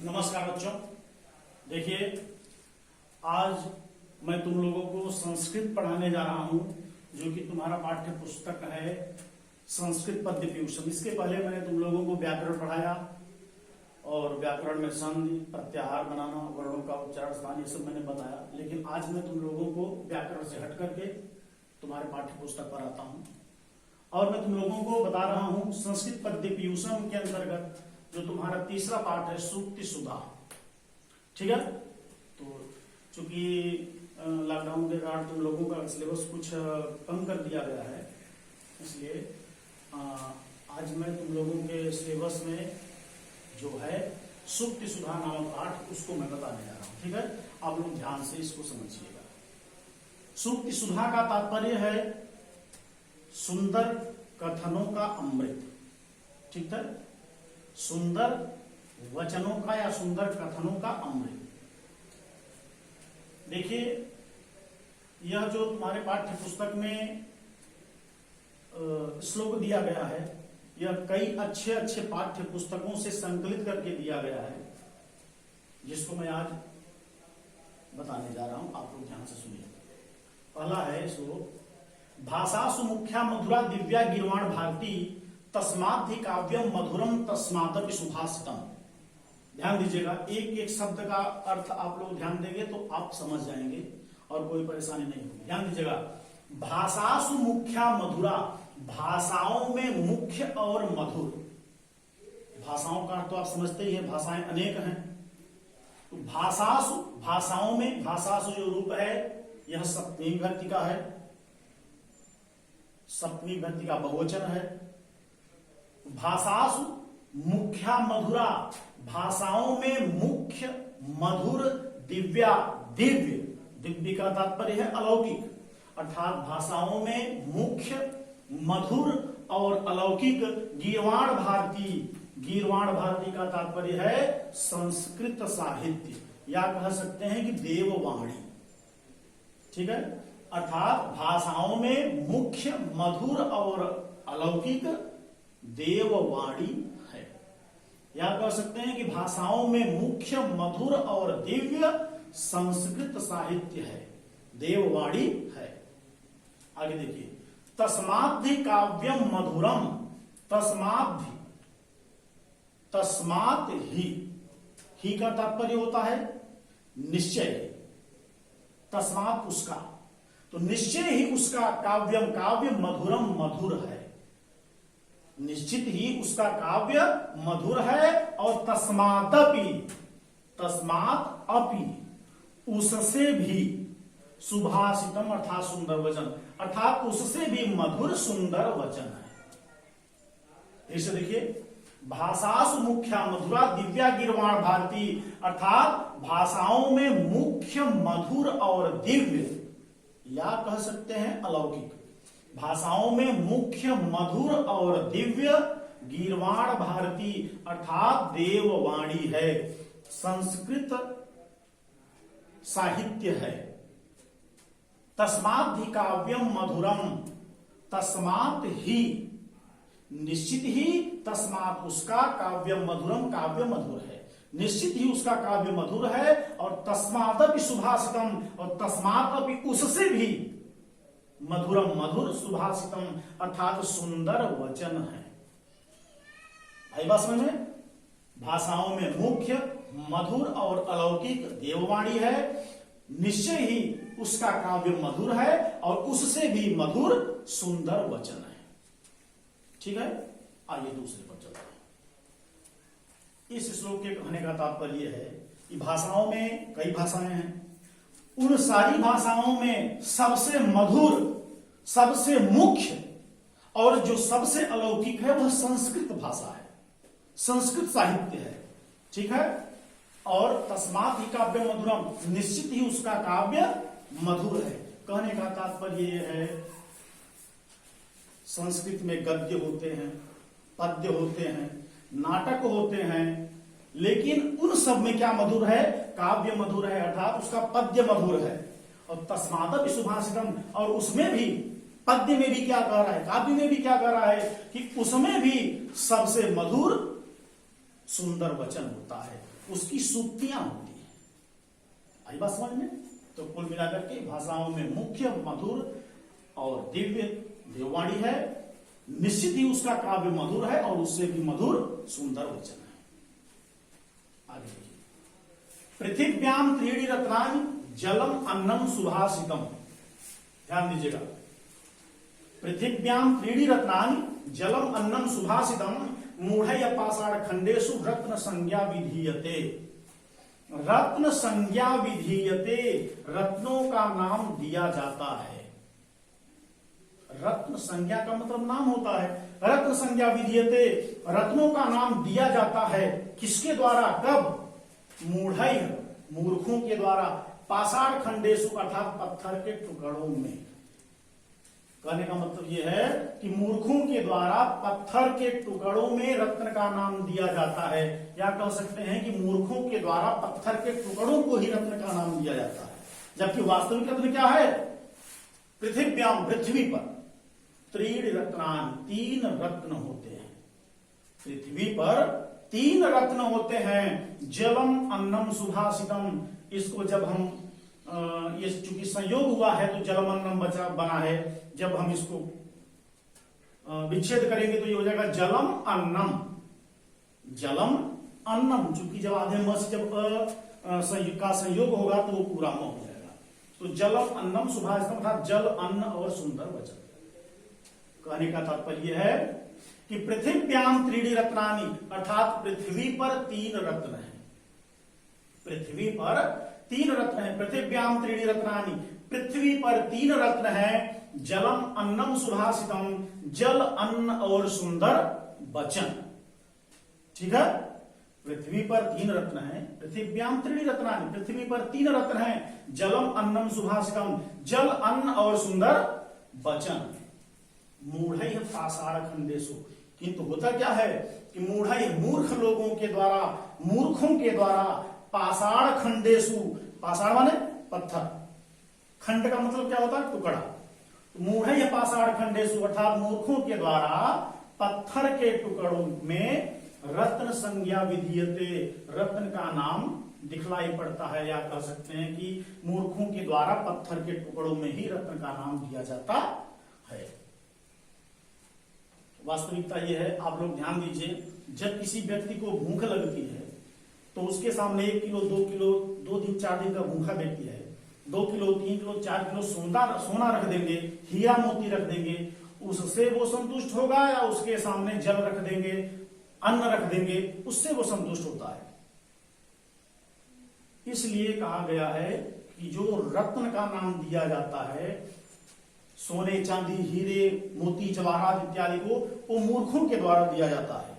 नमस्कार बच्चों। देखिए, आज मैं तुम लोगों को संस्कृत पढ़ाने जा रहा हूं, जो कि तुम्हारा पाठ्य पुस्तक है संस्कृत पद्य पीयूषम। इसके पहले मैंने तुम लोगों को व्याकरण पढ़ाया और व्याकरण में संधि, प्रत्याहार बनाना, वर्णों का उच्चारण स्थान, ये सब मैंने बताया। लेकिन आज मैं तुम लोगों को व्याकरण से हट करके तुम्हारे पाठ्य पुस्तक पर आता हूँ और मैं तुम लोगों को बता रहा हूँ संस्कृत पद्य पीयूषम के अंतर्गत जो तुम्हारा तीसरा पाठ है सूक्ति सुधा। ठीक है, तो चूंकि लॉकडाउन के कारण तुम लोगों का सिलेबस कुछ कम कर दिया गया है, इसलिए आज मैं तुम लोगों के सिलेबस में जो है सूक्ति सुधा नामक पाठ उसको मैं बताने जा रहा हूँ। ठीक है, आप लोग ध्यान से इसको समझिएगा। सूक्ति सुधा का तात्पर्य है सुंदर कथनों का अमृत। ठीक है, सुंदर वचनों का या सुंदर कथनों का अमृत। देखिए, यह जो तुम्हारे पाठ्य पुस्तक में श्लोक दिया गया है, यह कई अच्छे अच्छे पाठ्य पुस्तकों से संकलित करके दिया गया है, जिसको मैं आज बताने जा रहा हूं। आप लोग ध्यान से सुनिए। पहला है श्लोक, भाषासु मुख्या मधुरा दिव्या गिरवाण भारती तस्माद्धि काव्यम मधुरम तस्मादपि सुभाषितम। ध्यान दीजिएगा, एक एक शब्द का अर्थ आप लोग ध्यान देंगे तो आप समझ जाएंगे और कोई परेशानी नहीं होगी। ध्यान दीजिएगा, भाषासु मुख्या मधुरा, भाषाओं में मुख्य और मधुर। भाषाओं का अर्थ तो आप समझते ही है, भाषाएं अनेक हैं। तो भाषासु, भाषाओं में, भाषासु जो रूप है यह सप्तमी विभक्ति का है, सप्तमी विभक्ति का बहुवचन है। भाषासु मुख्या मधुरा, भाषाओं में मुख्य मधुर दिव्या, दिव्य, दिव्य का तात्पर्य है अलौकिक, अर्थात भाषाओं में मुख्य मधुर और अलौकिक गीर्वाण भारती। गीर्वाण भारती का तात्पर्य है संस्कृत साहित्य, या कह सकते हैं कि देववाणी। ठीक है, अर्थात भाषाओं में मुख्य मधुर और अलौकिक देववाणी है, या कह सकते हैं कि भाषाओं में मुख्य मधुर और दिव्य संस्कृत साहित्य है, देववाणी है। आगे देखिए, तस्माद्धि काव्यम मधुरम, तस्माद्धि, तस्मात् ही का तात्पर्य होता है निश्चय, तस्मात् उसका, तो निश्चय ही उसका काव्यम, काव्य मधुरम मधुर है, निश्चित ही उसका काव्य मधुर है। और तस्मादपि, तस्मात् अपि, उससे भी, सुभाषितम अर्थात सुंदर वचन, अर्थात उससे भी मधुर सुंदर वचन है। इसे देखिए, भाषासु मुख्या मधुरा दिव्या गिरवाण भारती, अर्थात भाषाओं में मुख्य मधुर और दिव्य, या कह सकते हैं अलौकिक, भाषाओं में मुख्य मधुर और दिव्य गीर्वाण भारती अर्थात देववाणी है, संस्कृत साहित्य है। तस्माद्धि काव्यम मधुरम, तस्मात् ही, निश्चित ही, तस्मात् उसका काव्य मधुरम, काव्य मधुर है, निश्चित ही उसका काव्य मधुर है। और तस्मादपि सुभाषितम, और तस्मादपि उससे भी मधुरम, मधुर, सुभाषितम अर्थात सुंदर वचन है। भाई बात समझ में, भाषाओं में मुख्य मधुर और अलौकिक देववाणी है, निश्चय ही उसका काव्य मधुर है और उससे भी मधुर सुंदर वचन है। ठीक है, आइए दूसरे पर चलते हैं। इस श्लोक के कहने का तात्पर्य है कि भाषाओं में कई भाषाएं हैं, उन सारी भाषाओं में सबसे मधुर, सबसे मुख्य और जो सबसे अलौकिक है वह संस्कृत भाषा है, संस्कृत साहित्य है। ठीक है, और तस्मात् ही काव्य मधुरम, निश्चित ही उसका काव्य मधुर है। कहने का तात्पर्य यह है, संस्कृत में गद्य होते हैं, पद्य होते हैं, नाटक होते हैं, लेकिन उन सब में क्या मधुर है? काव्य मधुर है, अर्थात उसका पद्य मधुर है। और तस्मादपि सुभाषितम, और उसमें भी, पद्य में भी क्या कह रहा है, काव्य में भी क्या कह रहा है कि उसमें भी सबसे मधुर सुंदर वचन होता है। उसकी सूक्तियां होती है। आई बात समझ में? तो कुल मिलाकर के भाषाओं में मुख्य मधुर और दिव्य देववाणी है, निश्चित ही उसका काव्य मधुर है और उससे भी मधुर सुंदर वचन है। आगे देखिए, पृथिव्याम त्रीणि रत्नानि जलम अन्नम सुभाषितम। ध्यान दीजिएगा, पृथिव्याम त्रीणि रत्नानि जलम अन्नम सुभाषितम मूढ़य पाषाण खंडेषु रत्न संज्ञा विधीयते। रत्न संज्ञा विधीयते, रत्नों का नाम दिया जाता है। रत्न संज्ञा का मतलब नाम होता है। रत्न संज्ञा विधीयते, रत्नों का नाम दिया जाता है। किसके द्वारा? कब? मूढ़य, मूर्खों के द्वारा। पाषाण खंडेषु अर्थात पत्थर के टुकड़ों में। कहने का मतलब यह है कि मूर्खों के द्वारा पत्थर के टुकड़ों में रत्न का नाम दिया जाता है, या कह सकते हैं कि मूर्खों के द्वारा पत्थर के टुकड़ों को ही रत्न का नाम दिया जाता है। जबकि वास्तविक रत्न क्या है? पृथिव्याम, पृथ्वी पर, त्रीणि रत्नानि, तीन रत्न होते हैं। पृथ्वी पर तीन रत्न होते हैं। जलम अन्नम सुभाषितम, इसको जब हम ये चूंकि संयोग हुआ है तो जलम अन्नम बना है, जब हम इसको विच्छेद करेंगे तो ये हो जाएगा जलम अन्नम। जलम अन्नम, चूंकि जब आधे म से जब का संयोग होगा तो वो पूरा म हो जाएगा। तो जलम अन्नम सुभाषितम अर्थात जल, अन्न और सुंदर वचन। कहने का तात्पर्य है कि पृथिव्याम त्रीणि रत्नानि अर्थात पृथ्वी पर तीन रत्न है। पृथ्वी पर तीन रत्न है। पृथिव्याम त्रीणि रत्नानि, पृथ्वी पर तीन रत्न है। जलम अन्नम सुभाषितम, जल, अन्न और सुंदर वचन। ठीक है, पृथ्वी पर तीन रत्न है। पृथिव्याम त्रीणि रत्नानि, पृथ्वी पर तीन रत्न है। जलम अन्नम सुभाषितम, जल, अन्न और सुंदर वचन। मूढ़य पाषाण खंडेषु, किंतु होता क्या है कि मूढ़य, मूर्ख लोगों के द्वारा, मूर्खों के द्वारा, पाषाण खंडेषु, पाषाण माने पत्थर, खंड का मतलब क्या होता है? टुकड़ा। मूढ़य पाषाण खंडेषु अर्थात मूर्खों के द्वारा पत्थर के टुकड़ों में रत्न संज्ञा विधीयते, रत्न का नाम दिखलाई पड़ता है, या कह सकते हैं कि मूर्खों के द्वारा पत्थर के टुकड़ों में ही रत्न का नाम दिया जाता है। वास्तविकता यह है, आप लोग ध्यान दीजिए, जब किसी व्यक्ति को भूख लगती है तो उसके सामने 1 किलो 2 किलो 2 दिन 4 दिन का भूखा व्यक्ति है, 2 किलो 3 किलो 4 किलो सोना रख देंगे, हीरा मोती रख देंगे, उससे वो संतुष्ट होगा? या उसके सामने जल रख देंगे, अन्न रख देंगे, उससे वो संतुष्ट होता है? इसलिए कहा गया है कि जो रत्न का नाम दिया जाता है, सोने चांदी हीरे मोती जवाहरात इत्यादि को, वो मूर्खों के द्वारा दिया जाता है।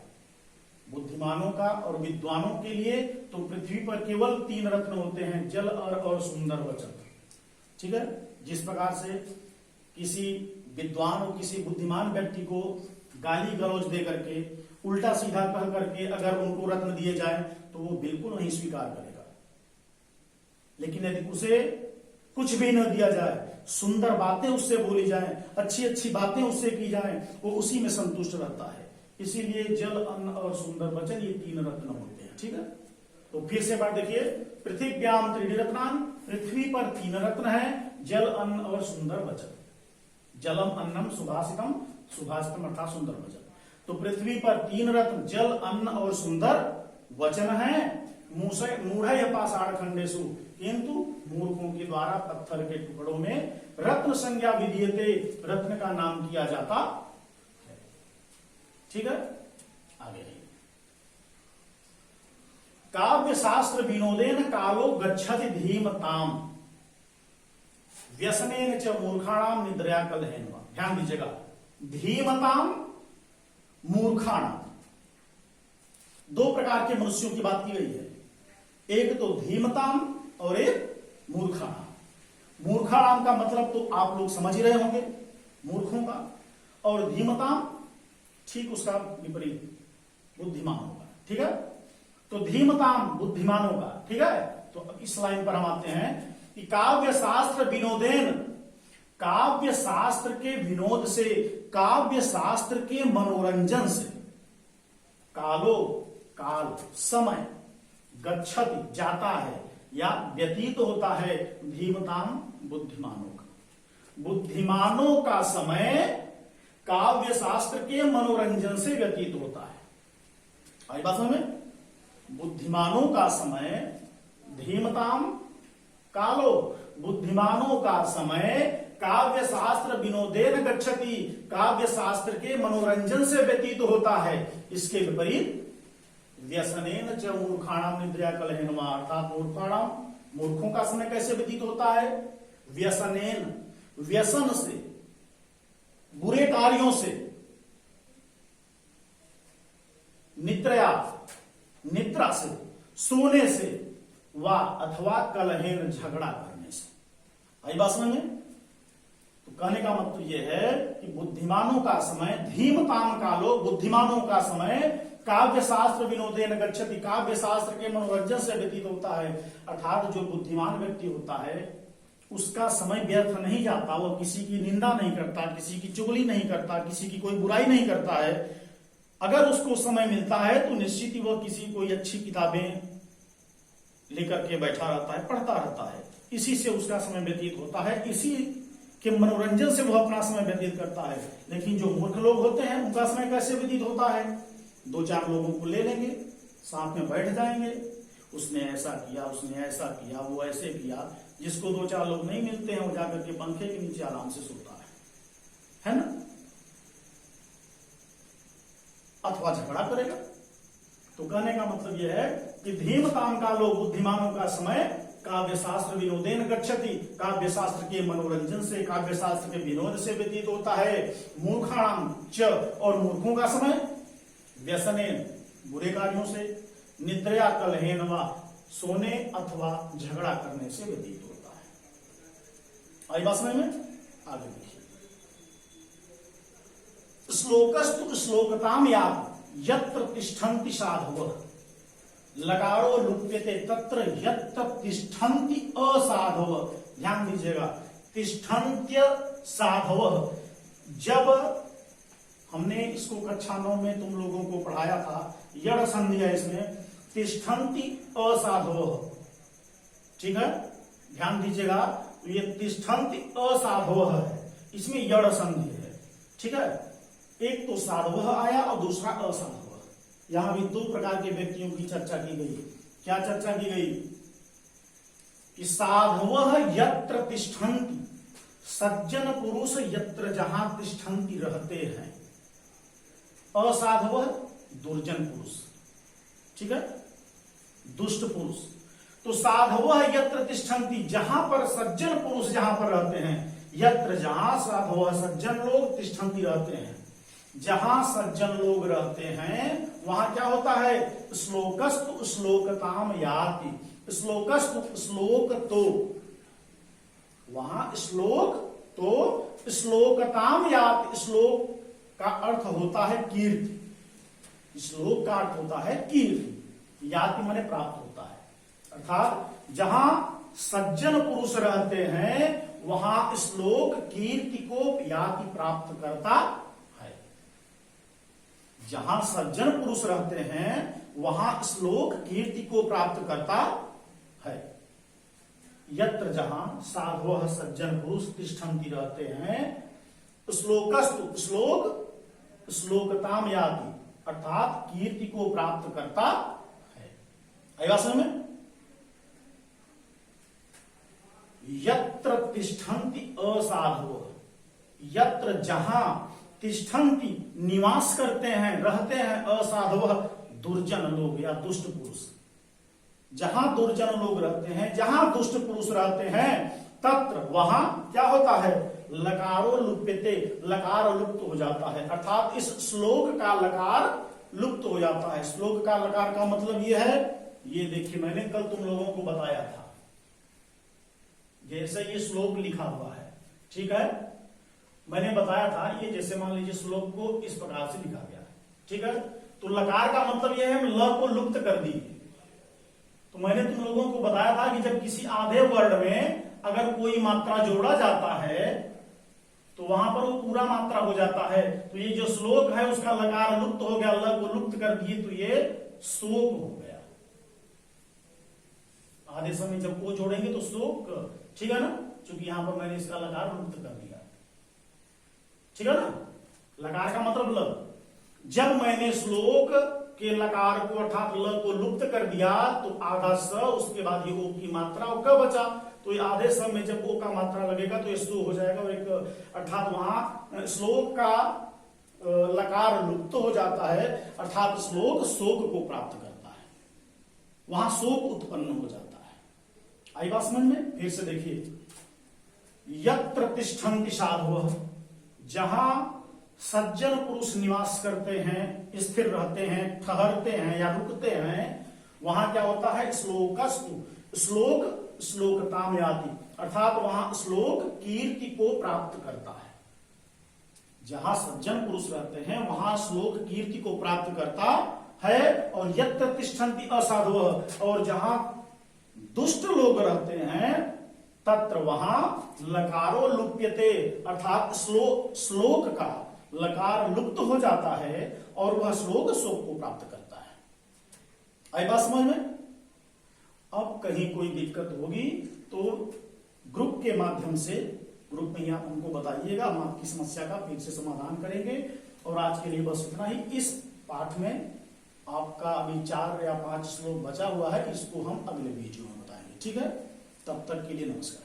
बुद्धिमानों का और विद्वानों के लिए तो पृथ्वी पर केवल तीन रत्न होते हैं, जल और सुंदर वचन। ठीक है, जिस प्रकार से किसी विद्वान और किसी बुद्धिमान व्यक्ति को गाली गलौज दे करके, उल्टा सीधा कह करके अगर उनको रत्न दिए जाए तो वो बिल्कुल नहीं स्वीकार करेगा। लेकिन यदि उसे कुछ भी न दिया जाए, सुंदर बातें उससे बोली जाएं, अच्छी अच्छी बातें उससे की जाएं, वो उसी में संतुष्ट रहता है। इसीलिए जल, अन्न और सुंदर वचन, ये तीन रत्न होते हैं। ठीक है, तो फिर से बात देखिए, पृथिव्याम त्रीणि रत्नानि, पृथ्वी पर तीन रत्न है, जल, अन्न और सुंदर वचन। जलम अन्नम सुभाषितम, सुभाषितम अर्थात सुंदर वचन। तो पृथ्वी पर तीन रत्न, जल, अन्न और सुंदर वचन है। मूढ़य पाषाण खंडेषु, किंतु मूर्खों के द्वारा पत्थर के टुकड़ों में रत्न संज्ञा विधीयते, रत्न का नाम किया जाता है। ठीक है, आगे काव्य शास्त्र विनोदेन कालो गच्छति धीमताम व्यसनेन च मूर्खाणाम निद्रया कलहेनवा। ध्यान दीजिएगा, धीमताम, मूर्खाणाम, दो प्रकार के मनुष्यों की बात की गई है। एक तो धीमताम और एक मूर्खाणाम। मूर्खाणाम का मतलब तो आप लोग समझ ही रहे होंगे, मूर्खों का, और धीमताम ठीक उसका विपरीत, बुद्धिमान होगा। ठीक है, तो धीमताम बुद्धिमानों का। ठीक है, तो अब इस लाइन पर हम आते हैं कि काव्य शास्त्र विनोदेन, काव्य शास्त्र के विनोद से, काव्य शास्त्र के मनोरंजन से, कालो, काल, समय, गच्छति जाता है या व्यतीत होता है धीमताम बुद्धिमानों का। बुद्धिमानों का समय काव्य शास्त्र के मनोरंजन से व्यतीत होता है। आई बात समझ में? बुद्धिमानों का समय धीमताम कालो, बुद्धिमानों का समय काव्य शास्त्र विनोदेन गच्छति, काव्य शास्त्र के मनोरंजन से व्यतीत होता है। इसके विपरीत व्यसनेन च मूर्खाणाम निद्रा कलहेनवा, अर्थात मूर्खों का समय कैसे व्यतीत होता है? व्यसनेन, व्यसन से, बुरे कार्यों से, निद्रा, निद्रा से, सोने से, वा अथवा कलहेन, झगड़ा करने से। आई बात समझ में? तो कहने का मतलब यह है कि बुद्धिमानों का समय धीमताम कालो, बुद्धिमानों का समय काव्य शास्त्र विनोदेन गच्छति, काव्य शास्त्र के मनोरंजन से व्यतीत होता है। अर्थात जो बुद्धिमान व्यक्ति होता है उसका समय व्यर्थ नहीं जाता, वो किसी की निंदा नहीं करता, किसी की चुगली नहीं करता, किसी की कोई बुराई नहीं करता है। अगर उसको समय मिलता है तो निश्चित ही वह किसी कोई अच्छी किताबें लेकर के बैठा रहता है, पढ़ता रहता है, इसी से उसका समय व्यतीत होता है, इसी के मनोरंजन से वह अपना समय व्यतीत करता है। लेकिन जो मूर्ख लोग होते हैं उनका समय कैसे व्यतीत होता है? दो चार लोगों को ले लेंगे, साथ में बैठ जाएंगे, उसने ऐसा किया, उसने ऐसा किया, वो ऐसे किया। जिसको दो चार लोग नहीं मिलते हैं वो जाकर के पंखे के नीचे आराम से सोता है ना? अथवा झगड़ा करेगा। तो कहने का मतलब यह है कि धीमताम कालो, बुद्धिमानों का समय काव्य शास्त्र विनोदेन गच्छति, काव्य शास्त्र के मनोरंजन से, काव्य शास्त्र के विनोद से व्यतीत होता है। मूर्खाणाम च, और मूर्खों का समय व्यसनेन, बुरे कार्यों से, निद्रया कलहेन वा, सोने अथवा झगड़ा करने से व्यतीत होता है। आई बात समझ में? आगे देखिए, श्लोकस्तु श्लोकताम यात यत्र तिष्ठन्ति साधवः, लकारो लुप्यते तत्र यत्र तिष्ठन्ति असाधवः। ध्यान दीजिएगा, तिष्ठन्त्य साधवः, जब हमने इसको कक्षा 9 में तुम लोगों को पढ़ाया था, यड़ संधि है इसमें, तिष्ठन्ति असाधवः, ठीक है? ध्यान दीजिएगा, ये तिष्ठन्ति असाधवः है, इसमें यड़ संधि है, ठीक है? एक तो साधवः आया और दूसरा असाधवः। यहां भी दो प्रकार के व्यक्तियों की चर्चा की गई। क्या चर्चा की गई? कि साधवः यत्र तिष्ठन्ति, सज्जन पुरुष यत्र जहां तिष्ठन्ति रहते हैं, असाधवः दुर्जन पुरुष, ठीक है, दुष्ट पुरुष। तो साधवः यत्र तिष्ठन्ति, जहां पर सज्जन पुरुष जहां पर रहते हैं, यत्र जहां साधवः सज्जन लोग तिष्ठन्ति रहते हैं, जहां सज्जन लोग रहते हैं वहां क्या होता है? श्लोकस्तु श्लोकताम याति, श्लोकस्तु श्लोक तो, वहां श्लोक तो श्लोकताम याति, श्लोक का अर्थ होता है कीर्ति, श्लोक का अर्थ होता है कीर्ति, याति माने प्राप्त होता है। अर्थात जहां सज्जन पुरुष रहते हैं वहां श्लोक कीर्ति को याति प्राप्त करता है। जहां सज्जन पुरुष रहते हैं वहां श्लोक कीर्ति को प्राप्त करता है। यत्र जहां साधवः सज्जन पुरुष तिष्ठन्ति रहते हैं, श्लोकस्तु श्लोक श्लोकताम याति, अर्थात कीर्ति को प्राप्त करता है। आएगा समझ में? यत्र तिष्ठन्ति असाधवः, यत्र जहां तिष्ठन्ति निवास करते हैं, रहते हैं, असाधवः दुर्जन लोग या दुष्ट पुरुष, जहां दुर्जन लोग रहते हैं, जहां दुष्ट पुरुष रहते हैं, तत्र वहां क्या होता है? लकारो लुप्यते, लकार लुप्त हो जाता है। अर्थात इस श्लोक का लकार लुप्त हो जाता है। श्लोक का लकार का मतलब यह है, ये देखिए मैंने कल तुम लोगों को बताया था, जैसे ये श्लोक लिखा हुआ है, ठीक है, मैंने बताया था ये जैसे मान लीजिए श्लोक को इस प्रकार से लिखा गया है, ठीक है, तो लकार का मतलब यह है ल को लुप्त कर दी। तो मैंने तुम लोगों को बताया था कि जब किसी आधे वर्ण में अगर कोई मात्रा जोड़ा जाता है तो वहां पर वो पूरा मात्रा हो जाता है। तो ये जो श्लोक है उसका लकार लुप्त हो गया, ल को लुप्त कर दिए तो ये शोक हो गया। आधे समय जब ओ जोड़ेंगे तो श्लोक, ठीक है ना, क्योंकि यहां पर मैंने इसका लकार लुप्त कर दिया, ठीक है ना। लकार का मतलब जब मैंने श्लोक के लकार को अर्थात ल को लुप्त कर दिया तो आधा स, उसके बाद ये ओ की मात्रा और क बचा, तो ये आधे स में जब ओ का मात्रा लगेगा तो ये स्लो हो जाएगा, और एक अर्थात वहां श्लोक का लकार लुप्त हो जाता है, अर्थात श्लोक शोक को प्राप्त करता है, वहां शोक उत्पन्न हो जाता है। आई बात समझ में? फिर से देखिए, यत्र तिष्ठन्ति साधवः, जहां सज्जन पुरुष निवास करते हैं, स्थिर रहते हैं, ठहरते हैं या रुकते हैं, वहां क्या होता है? श्लोकस्तु, श्लोक श्लोकता में आती, अर्थात वहां श्लोक कीर्ति को प्राप्त करता है। जहां सज्जन पुरुष रहते हैं वहां श्लोक कीर्ति को प्राप्त करता है। और यत्र तिष्ठन्ति असाधवः, और जहां दुष्ट लोग रहते हैं तत्र वहां लकारो लुप्यते, अर्थात श्लोक का लकार लुप्त हो जाता है और वह श्लोक शोक को प्राप्त करता है। आई बात समझ में? अब कहीं कोई दिक्कत होगी तो ग्रुप के माध्यम से, ग्रुप में आप हमको बताइएगा, हम आपकी समस्या का फिर से समाधान करेंगे। और आज के लिए बस इतना ही। इस पाठ में आपका अभी 4 या 5 श्लोक बचा हुआ है, इसको हम अगले वीडियो में बताएंगे, ठीक है? तब तक के लिए नमस्कार।